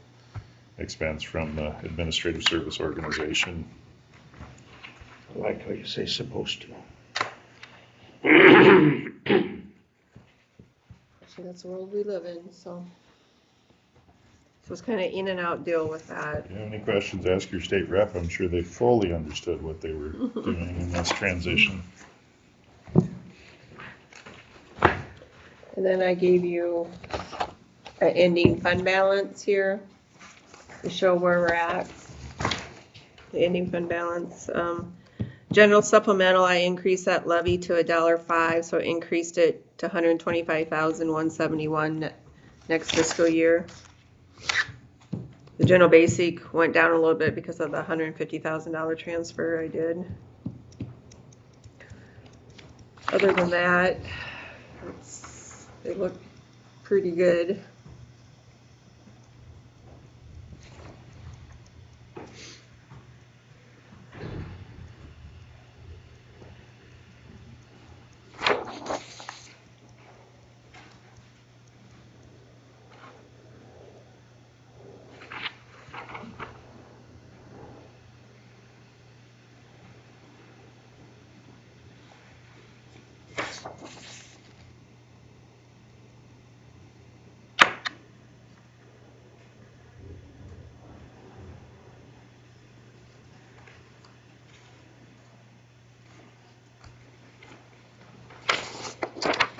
S1: expense from the administrative service organization.
S2: I like how you say supposed to.
S3: Actually, that's the world we live in, so it's kind of in and out deal with that.
S1: If you have any questions, ask your state rep. I'm sure they fully understood what they were doing in this transition.
S3: And then I gave you an ending fund balance here to show where we're at. The ending fund balance. General supplemental, I increased that levy to $1.05, so I increased it to $125,171 next fiscal year. The general basic went down a little bit because of the $150,000 transfer I did. Other than that, they look pretty good.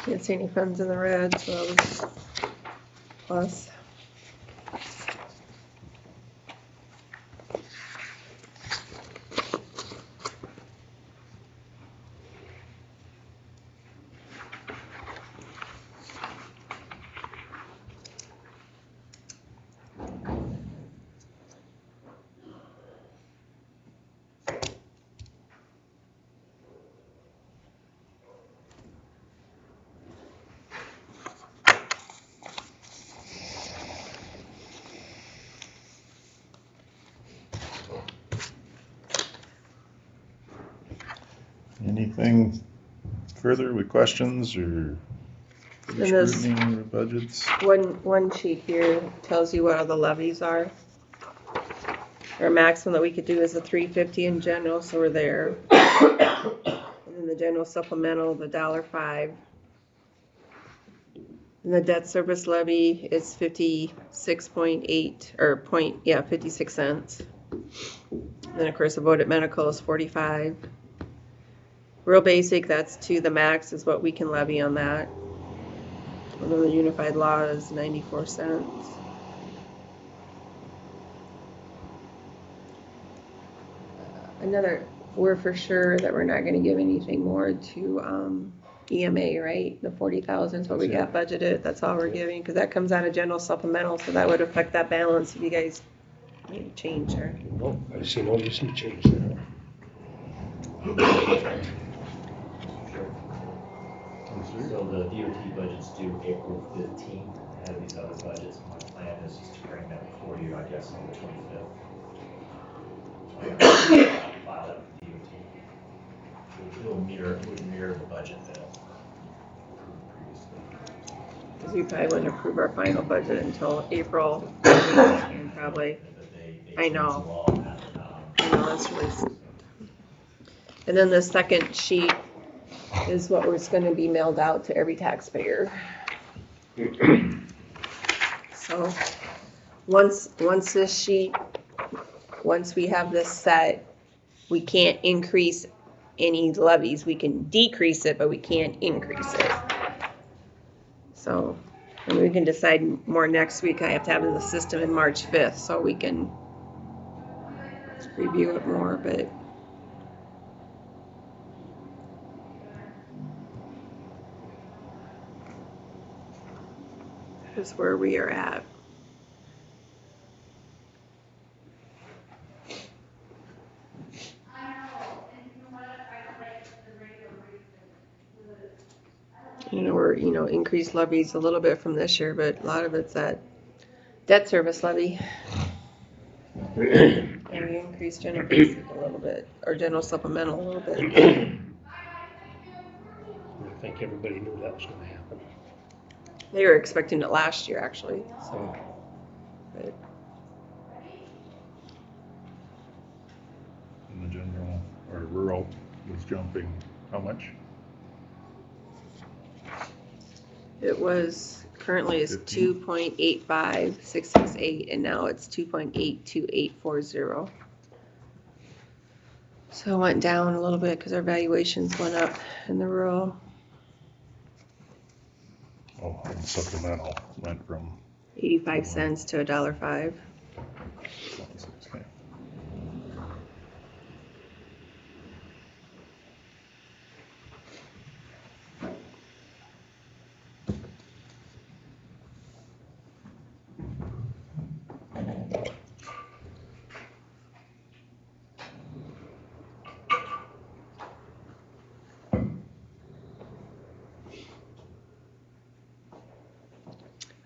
S3: Can't see any funds in the red, so that was plus.
S1: Anything further with questions or scrutiny or budgets?
S3: One sheet here tells you what all the levies are. Our maximum that we could do is a $350 in general, so we're there. And then the general supplemental, the $1.05. And the debt service levy is 56.8, or 56 cents. Then of course the voted medical is 45. Real basic, that's to the max is what we can levy on that. And then the unified law is 94 cents. We're for sure that we're not gonna give anything more to, EMA, right? The 40,000 is what we got budgeted, that's all we're giving, because that comes out of general supplemental, so that would affect that balance if you guys made a change there.
S2: Nope, I see no reason to change that.
S7: So the DOT budget's due April 15th, ahead of these other budgets. My plan is just to bring that before you, I guess, on the 25th. File that with DOT. It would mirror the budget that approved previously.
S3: Because we probably wouldn't approve our final budget until April, probably.
S7: But they
S3: I
S7: changed the
S3: know.
S7: law on that,
S3: I know, that's really. And then the second sheet is what was gonna be mailed out to every taxpayer. So, once this sheet, once we have this set, we can't increase any levies. We can decrease it, but we can't increase it. So, and we can decide more next week. I have to have it in the system in March 5th, so we can review it more, but. Is where we are at. We're, increased levies a little bit from this year, but a lot of it's that debt service levy. And we increased general basic a little bit, or general supplemental a little bit.
S2: I think everybody knew that was gonna happen.
S3: They were expecting it last year, actually, so. But
S1: And the general, or rural was jumping, how much?
S3: it was, currently is
S1: 15.
S3: 2.85668, and now it's 2.828840. So it went down a little bit because our valuations went up in the rural.
S1: Oh, and supplemental went from
S3: 85 cents to $1.05.
S1: 26K.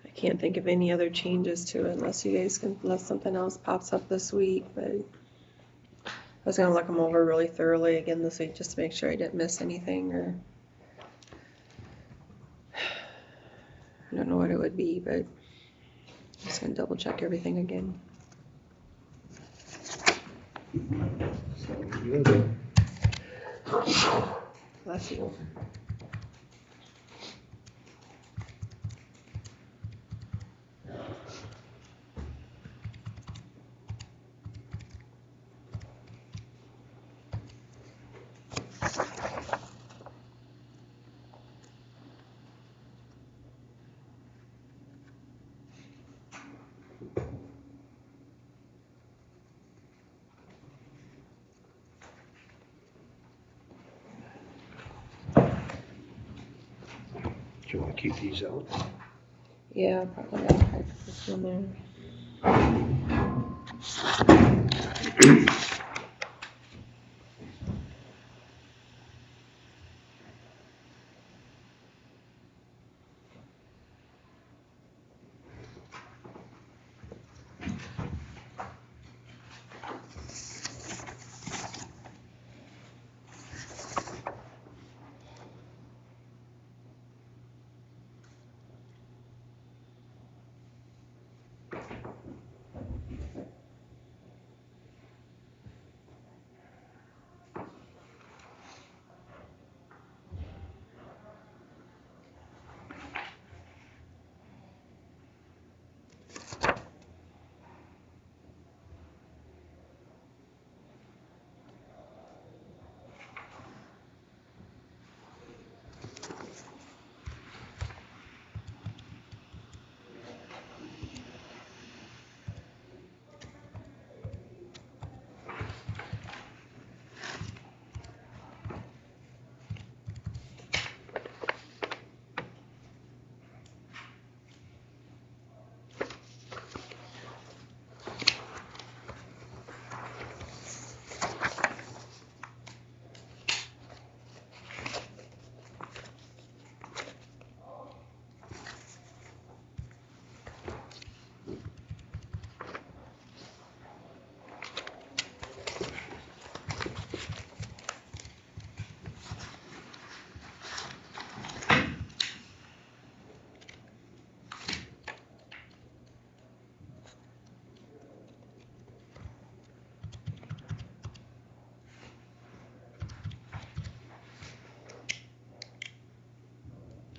S3: I can't think of any other changes to it unless something else pops up this week, but I was gonna look them over really thoroughly again this week just to make sure I didn't miss anything, or I don't know what it would be, but I'm just gonna double check everything again.
S2: Sounds good.
S3: Bless you.
S2: Do you wanna keep these out?
S3: Yeah, probably I'll type this in there.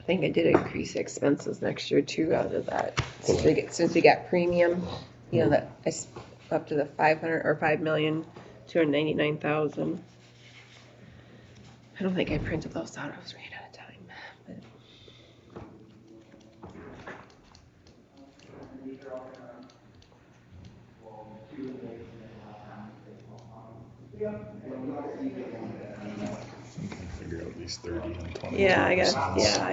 S3: think I did increase expenses next year too out of that. Since we got premium, you know, that up to the 500 or 5,299,000. I don't think I printed those out. I was running out of time. But
S1: Figure out these 30 and 20.
S3: yeah, I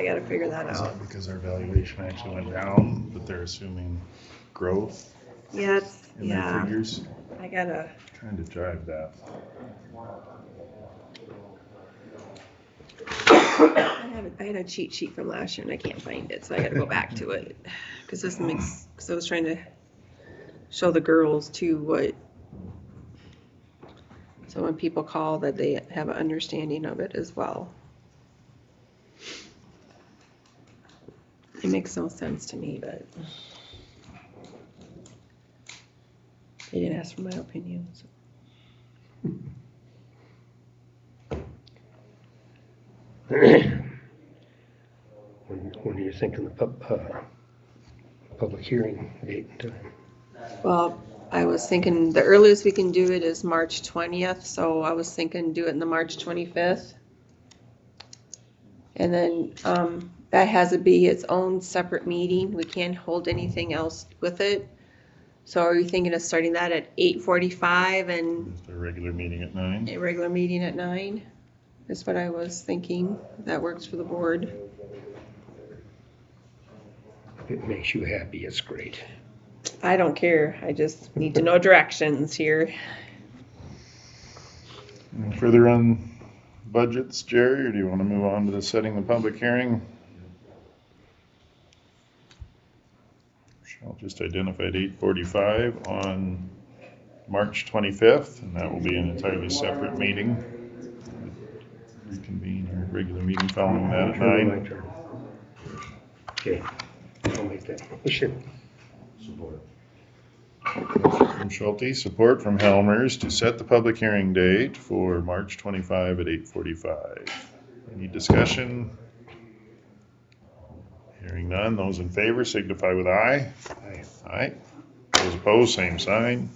S3: gotta figure that
S1: Is
S3: out.
S1: that because our valuation actually went down, but they're assuming growth
S3: Yeah,
S1: in their figures?
S3: I gotta.
S1: Trying to drive that.
S3: I had a cheat sheet from last year and I can't find it, so I gotta go back to it. Cause I was trying to show the girls too what, so when people call that they have an understanding of it as well. It makes no sense to me, but they didn't ask for my opinion, so.
S2: When are you thinking the public hearing date and time?
S3: Well, I was thinking the earliest we can do it is March 20th, so I was thinking do it in the March 25th. And then that has to be its own separate meeting. We can't hold anything else with it. So are you thinking of starting that at 8:45 and
S1: A regular meeting at 9.
S3: a regular meeting at 9? That's what I was thinking. That works for the board.
S2: If it makes you happy, it's great.
S3: I don't care. I just need to know directions here.
S1: Any further on budgets, Jerry, or do you want to move on to the setting the public hearing? I'll just identify 8:45 on March 25th, and that will be an entirely separate meeting. Reconvene our regular meeting following that at 9.
S2: My turn. Okay, I'll make that motion.
S5: Support.
S1: From Schulte, support from Helmers to set the public hearing date for March 25 at 8:45. Any discussion? Hearing none, those in favor signify with aye.
S2: Aye.
S1: Aye. Those opposed, same sign.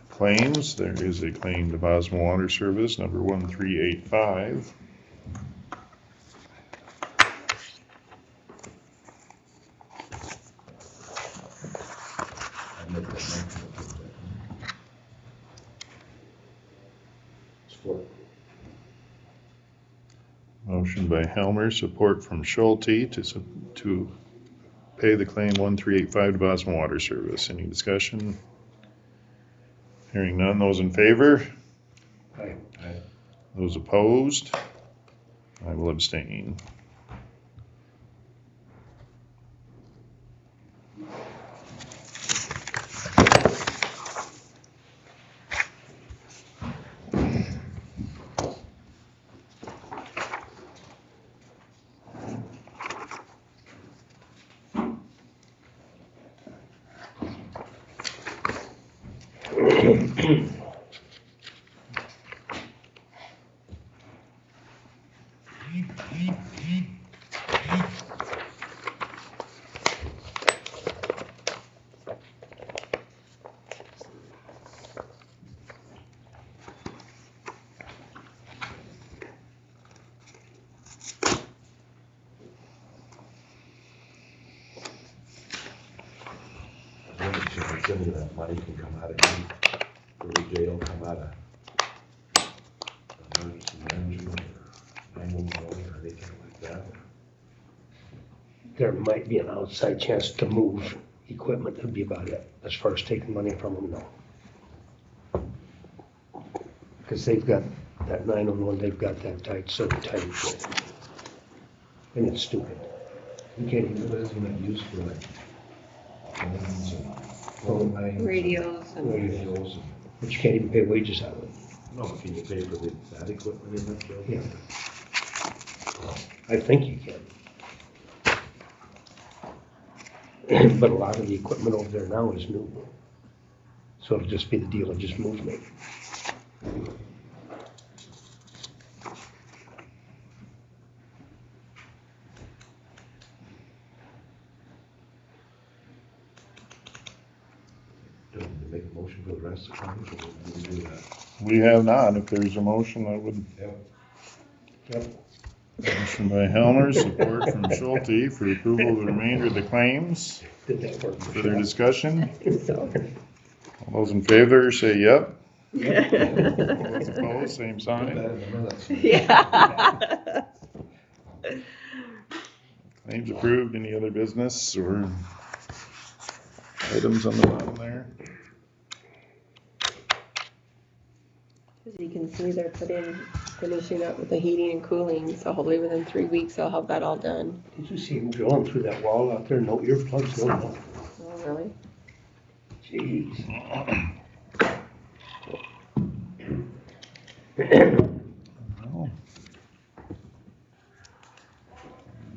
S1: Claims, there is a claim to Bosma Water Service, number 1385.
S5: I'd make that motion. Support.
S1: Motion by Helmer, support from Schulte to pay the claim 1385 to Bosma Water Service. Any discussion? Hearing none, those in favor?
S2: Aye.
S1: Those opposed? I will abstain.
S5: Some of that money can come out of the jail, come out of emergency management or 911 or anything like that.
S2: There might be an outside chance to move equipment, that'd be about it, as far as taking money from them, no. Because they've got that 911, they've got that tight, so tight. And it's stupid. You can't even,
S5: What isn't it used for, like phones and phone lines?
S3: Radios and
S5: Radios and,
S2: but you can't even pay wages out of it.
S5: no, but can you pay for that equipment in that building?
S2: Yeah. I think you can. But a lot of the equipment over there now is new. So it'll just be the deal of just moving it.
S5: Do we need to make a motion for the rest of the claims, or do we do that?
S1: We have not. If there's a motion, I would.
S2: Yep.
S1: Motion by Helmer, support from Schulte for approval of the remainder of the claims.
S2: Did that work?
S1: Further discussion?
S3: So.
S1: All those in favor say yep. All
S3: Yeah.
S1: those opposed, same
S5: Put that
S1: sign.
S5: in the minutes.
S1: Claims approved. Any other business or items on the bottom there?
S3: As you can see, they're finishing up with the heating and cooling, so hopefully within 3 weeks they'll have that all done.
S2: Did you see him drilling through that wall out there? No earplugs, no nothing.
S3: Oh, really?
S2: Jeez.
S1: Well,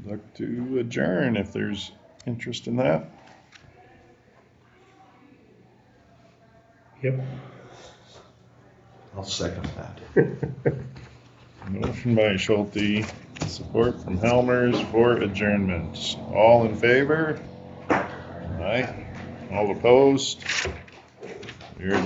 S1: look to adjourn if there's interest in that.
S2: Yep.
S5: I'll second that.
S1: Motion by Schulte, support from Helmers for adjournment. All in favor? Aye. All opposed? We're